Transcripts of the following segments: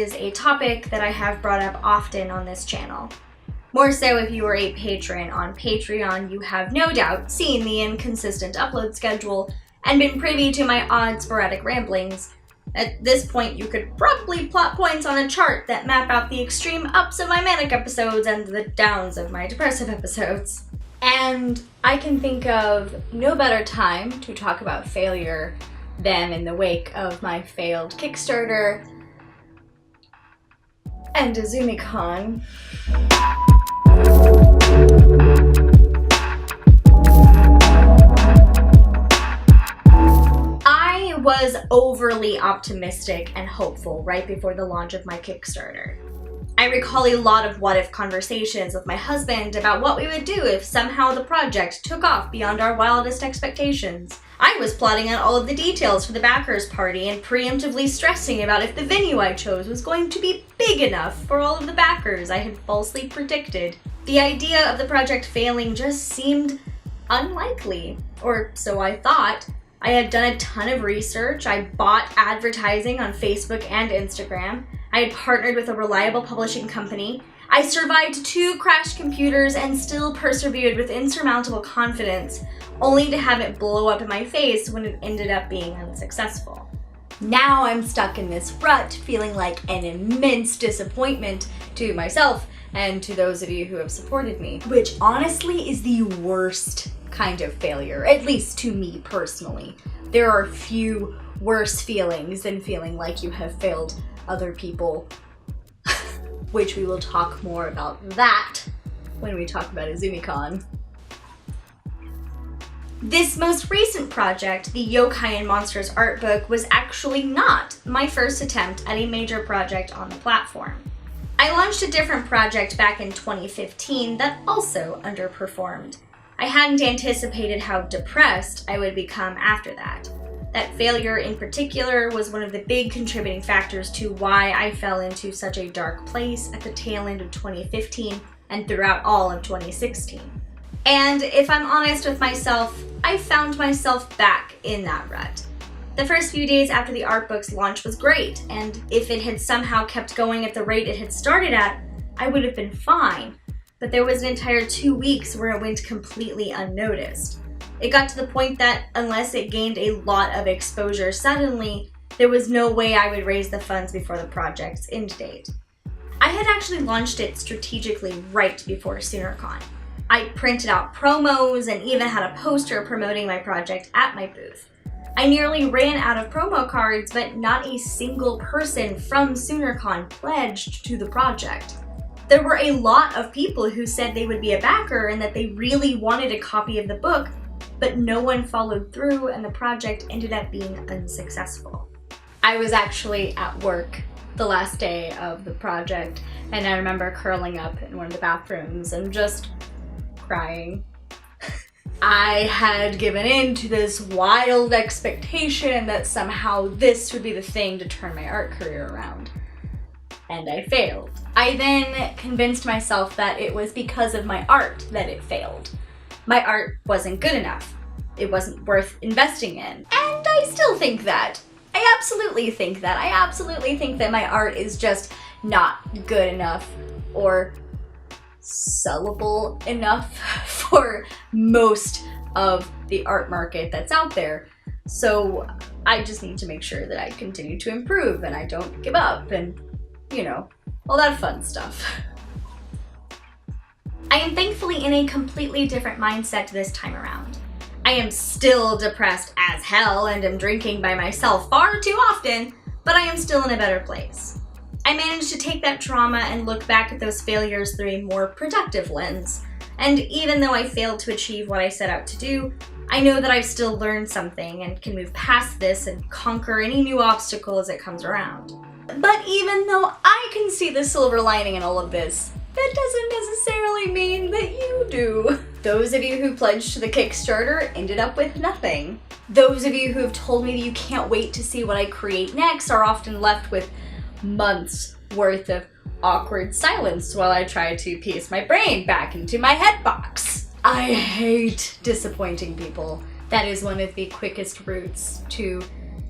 is a topic that I have brought up often on this channel. More so if you are a patron on Patreon, you have no doubt seen the inconsistent upload schedule and been privy to my odd sporadic ramblings. At this point, you could probably plot points on a chart that map out the extreme ups of my manic episodes and the downs of my depressive episodes. And I can think of no better time to talk about failure than in the wake of my failed Kickstarter and IzumiCon. I was overly optimistic and hopeful right before the launch of my Kickstarter. I recall a lot of what-if conversations with my husband about what we would do if somehow the project took off beyond our wildest expectations. I was plotting out all of the details for the backers party and preemptively stressing about if the venue I chose was going to be big enough for all of the backers I had falsely predicted. The idea of the project failing just seemed unlikely, or so I thought. I had done a ton of research, I bought advertising on Facebook and Instagram, I had partnered with a reliable publishing company, I survived 2 crashed computers and still persevered with insurmountable confidence, only to have it blow up in my face when it ended up being unsuccessful. Now I'm stuck in this rut, feeling like an immense disappointment to myself and to those of you who have supported me, which honestly is the worst kind of failure, at least to me personally. There are few worse feelings than feeling like you have failed other people, which we will talk more about that when we talk about IzumiCon. This most recent project, the Yokai and Monsters art book, was actually not my first attempt at a major project on the platform. I launched a different project back in 2015 that also underperformed. I hadn't anticipated how depressed I would become after that. That failure in particular was one of the big contributing factors to why I fell into such a dark place at the tail end of 2015 and throughout all of 2016. And if I'm honest with myself, I found myself back in that rut. The first few days after the art book's launch was great, and if it had somehow kept going at the rate it had started at, I would have been fine. But there was an entire 2 weeks where it went completely unnoticed. It got to the point that unless it gained a lot of exposure suddenly, there was no way I would raise the funds before the project's end date. I had actually launched it strategically right before SoonerCon. I printed out promos and even had a poster promoting my project at my booth. I nearly ran out of promo cards, but not a single person from SoonerCon pledged to the project. There were a lot of people who said they would be a backer and that they really wanted a copy of the book, but no one followed through and the project ended up being unsuccessful. I was actually at work the last day of the project, and I remember curling up in one of the bathrooms and just crying. I had given in to this wild expectation that somehow this would be the thing to turn my art career around. And I failed. I then convinced myself that it was because of my art that it failed. My art wasn't good enough. It wasn't worth investing in. And I still think that. I absolutely think that. I absolutely think that my art is just not good enough or sellable enough for most of the art market that's out there. So I just need to make sure that I continue to improve and I don't give up and, you know, all that fun stuff. I am thankfully in a completely different mindset this time around. I am still depressed as hell and am drinking by myself far too often, but I am still in a better place. I managed to take that trauma and look back at those failures through a more productive lens. And even though I failed to achieve what I set out to do, I know that I've still learned something and can move past this and conquer any new obstacle as it comes around. But even though I can see the silver lining in all of this, that doesn't necessarily mean that you do. Those of you who pledged to the Kickstarter ended up with nothing. Those of you who have told me that you can't wait to see what I create next are often left with months worth of awkward silence while I try to piece my brain back into my head box. I hate disappointing people. That is one of the quickest routes to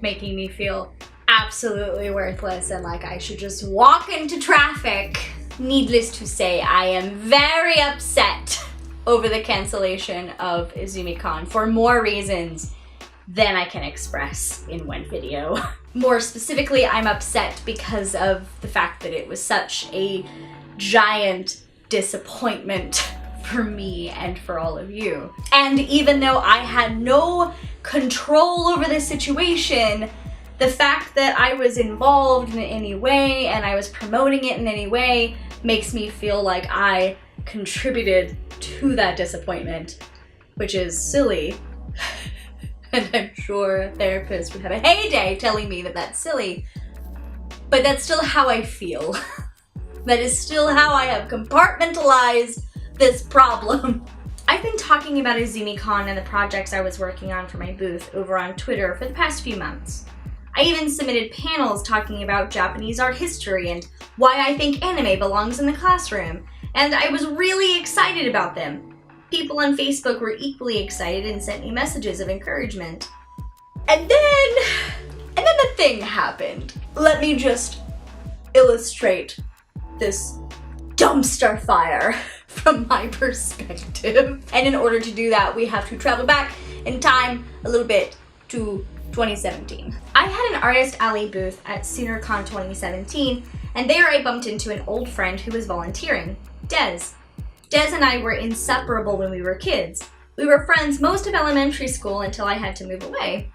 making me feel absolutely worthless and like I should just walk into traffic. Needless to say, I am very upset over the cancellation of IzumiCon for more reasons than I can express in one video. More specifically, I'm upset because of the fact that it was such a giant disappointment for me and for all of you. And even though I had no control over the situation, the fact that I was involved in any way and I was promoting it in any way makes me feel like I contributed to that disappointment, which is silly. And I'm sure therapists would have a heyday telling me that that's silly, but that's still how I feel. That is still how I have compartmentalized this problem. I've been talking about IzumiCon and the projects I was working on for my booth over on Twitter for the past few months. I even submitted panels talking about Japanese art history and why I think anime belongs in the classroom, and I was really excited about them. People on Facebook were equally excited and sent me messages of encouragement. And then the thing happened. Let me just illustrate this dumpster fire from my perspective. And in order to do that, we have to travel back in time a little bit to 2017. I had an Artist Alley booth at SoonerCon 2017, and there I bumped into an old friend who was volunteering, Des. Des and I were inseparable when we were kids. We were friends most of elementary school until I had to move away.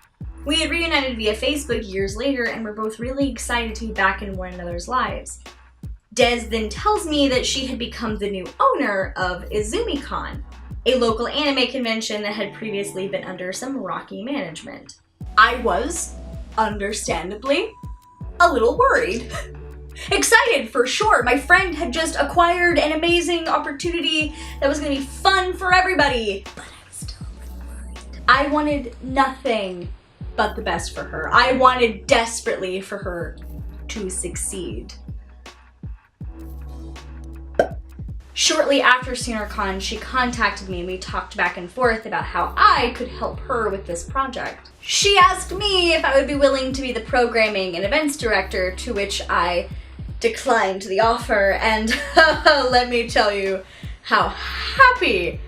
We had reunited via Facebook years later and were both really excited to be back in one another's lives. Des then tells me that she had become the new owner of IzumiCon, a local anime convention that had previously been under some rocky management. I was, understandably, a little worried. Excited for sure. My friend had just acquired an amazing opportunity that was going to be fun for everybody. But I was still a little worried. I wanted nothing but the best for her. I wanted desperately for her to succeed. Shortly after SoonerCon, she contacted me and we talked back and forth about how I could help her with this project. She asked me if I would be willing to be the programming and events director, to which I declined the offer, and let me tell you how happy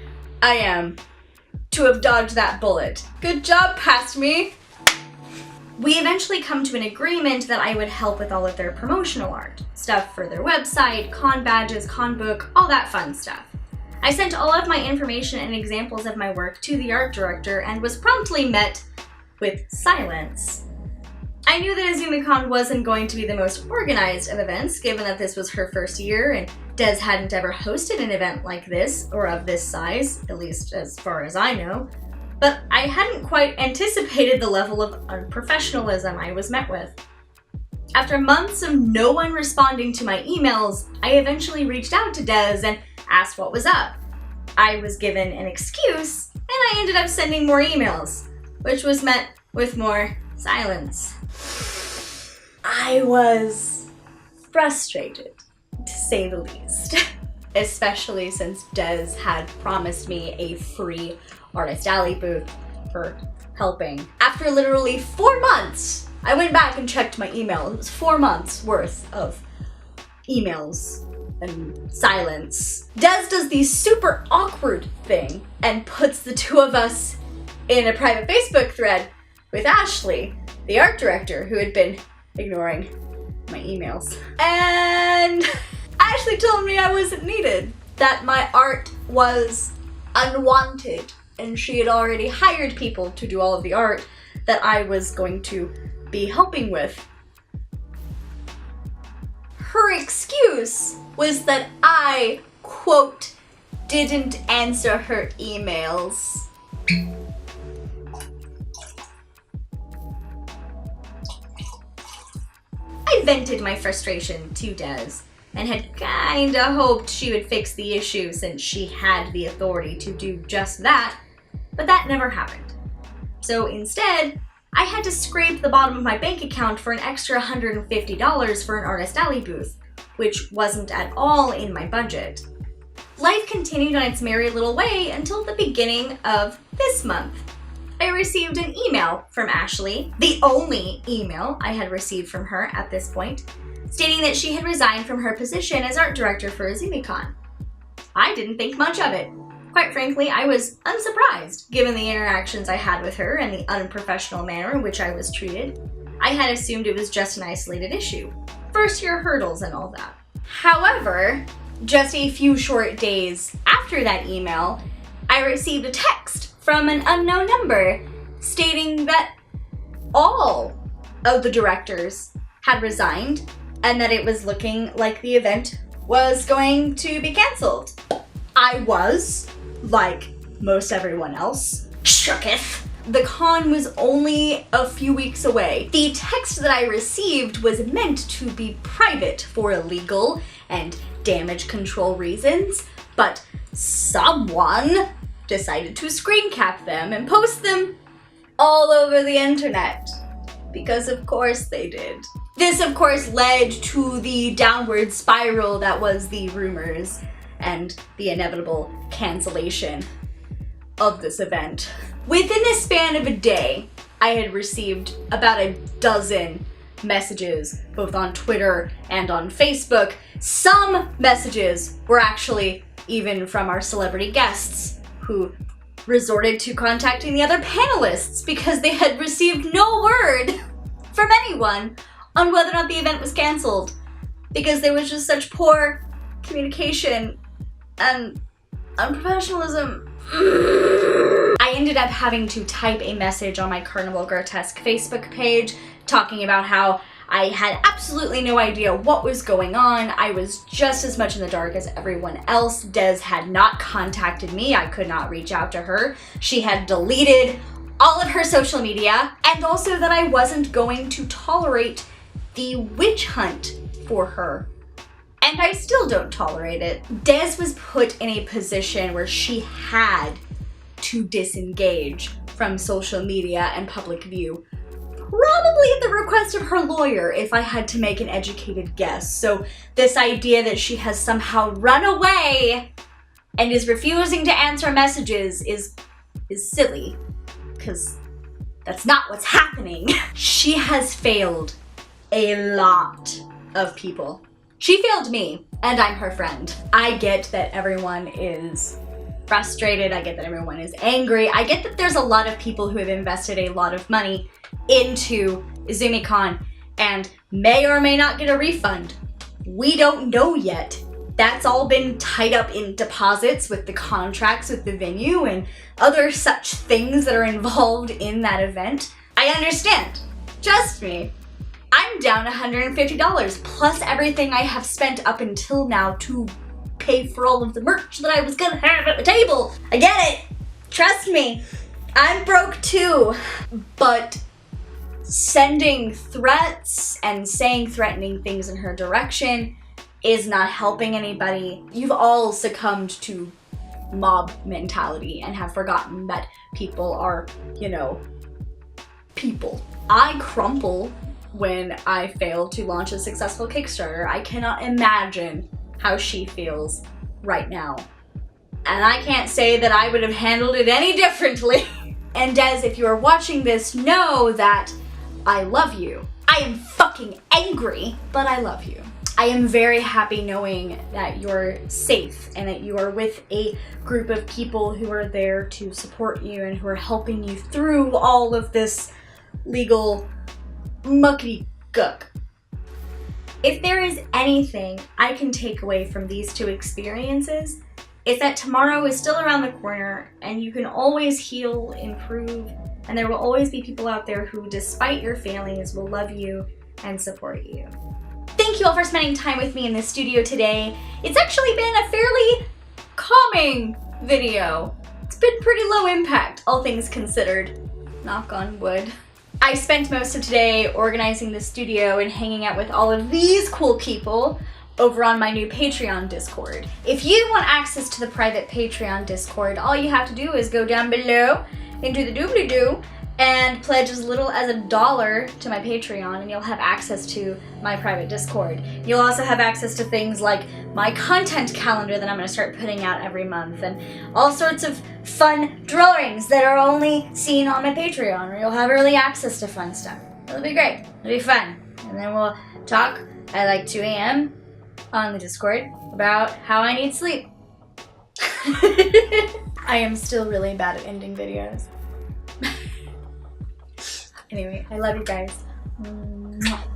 I am to have dodged that bullet. Good job, past me. We eventually come to an agreement that I would help with all of their promotional art, stuff for their website, con badges, con book, all that fun stuff. I sent all of my information and examples of my work to the art director and was promptly met with silence. I knew that IzumiCon wasn't going to be the most organized of events, given that this was her first year and Des hadn't ever hosted an event like this, or of this size, at least as far as I know. But I hadn't quite anticipated the level of unprofessionalism I was met with. After months of no one responding to my emails, I eventually reached out to Des and asked what was up. I was given an excuse, and I ended up sending more emails, which was met with more silence. I was frustrated, to say the least, especially since Des had promised me a free Artist Alley booth for helping. After literally 4 months, I went back and checked my email. It was 4 months worth of emails and silence. Des does the super awkward thing and puts the two of us in a private Facebook thread with Ashley, the art director, who had been ignoring my emails. And Ashley told me I wasn't needed, that my art was unwanted, and she had already hired people to do all of the art that I was going to be helping with. Her excuse was that I, quote, didn't answer her emails. I vented my frustration to Des and had kinda hoped she would fix the issue since she had the authority to do just that, but that never happened. So instead, I had to scrape the bottom of my bank account for an extra $150 for an Artist Alley booth, which wasn't at all in my budget. Life continued on its merry little way until the beginning of this month. I received an email from Ashley, the only email I had received from her at this point, stating that she had resigned from her position as art director for IzumiCon. I didn't think much of it. Quite frankly, I was unsurprised, given the interactions I had with her and the unprofessional manner in which I was treated. I had assumed it was just an isolated issue. First-year hurdles and all that. However, just a few short days after that email, I received a text from an unknown number stating that all of the directors had resigned and that it was looking like the event was going to be canceled. I was, like most everyone else, shooketh. The con was only a few weeks away. The text that I received was meant to be private for legal and damage control reasons, but someone decided to screen cap them and post them all over the internet. Because of course they did. This of course led to the downward spiral that was the rumors and the inevitable cancellation of this event. Within the span of a day, I had received about a dozen messages, both on Twitter and on Facebook. Some messages were actually even from our celebrity guests, who resorted to contacting the other panelists because they had received no word from anyone on whether or not the event was canceled, because there was just such poor communication and unprofessionalism. I ended up having to type a message on my Carnival Grotesque Facebook page talking about how I had absolutely no idea what was going on. I was just as much in the dark as everyone else. Des had not contacted me. I could not reach out to her. She had deleted all of her social media, and also that I wasn't going to tolerate the witch hunt for her. And I still don't tolerate it. Des was put in a position where she had to disengage from social media and public view. Probably at the request of her lawyer, if I had to make an educated guess. So this idea that she has somehow run away and is refusing to answer messages is silly, because that's not what's happening. She has failed a lot of people. She failed me, and I'm her friend. I get that everyone is frustrated. I get that everyone is angry. I get that there's a lot of people who have invested a lot of money into IzumiCon and may or may not get a refund. We don't know yet. That's all been tied up in deposits with the contracts with the venue and other such things that are involved in that event. I understand. Trust me. I'm down $150 plus everything I have spent up until now to pay for all of the merch that I was gonna have at the table. I get it. Trust me. I'm broke too. But sending threats and saying threatening things in her direction is not helping anybody. You've all succumbed to mob mentality and have forgotten that people are, people. I crumple when I fail to launch a successful Kickstarter. I cannot imagine how she feels right now. And I can't say that I would have handled it any differently. And Des, if you are watching this, know that I love you. I am fucking angry, but I love you. I am very happy knowing that you're safe and that you are with a group of people who are there to support you and who are helping you through all of this legal muckety guck. If there is anything I can take away from these two experiences, it's that tomorrow is still around the corner and you can always heal, improve, and there will always be people out there who, despite your failings, will love you and support you. Thank you all for spending time with me in the studio today. It's actually been a fairly calming video. It's been pretty low impact, all things considered. Knock on wood. I spent most of today organizing the studio and hanging out with all of these cool people over on my new Patreon Discord. If you want access to the private Patreon Discord, all you have to do is go down below into the doobly-doo and pledge as little as $1 to my Patreon and you'll have access to my private Discord. You'll also have access to things like my content calendar that I'm going to start putting out every month and all sorts of fun drawings that are only seen on my Patreon, or you'll have early access to fun stuff. It'll be great. It'll be fun. And then we'll talk at like 2 a.m. on the Discord about how I need sleep. I am still really bad at ending videos. Anyway, I love you guys. Mwah.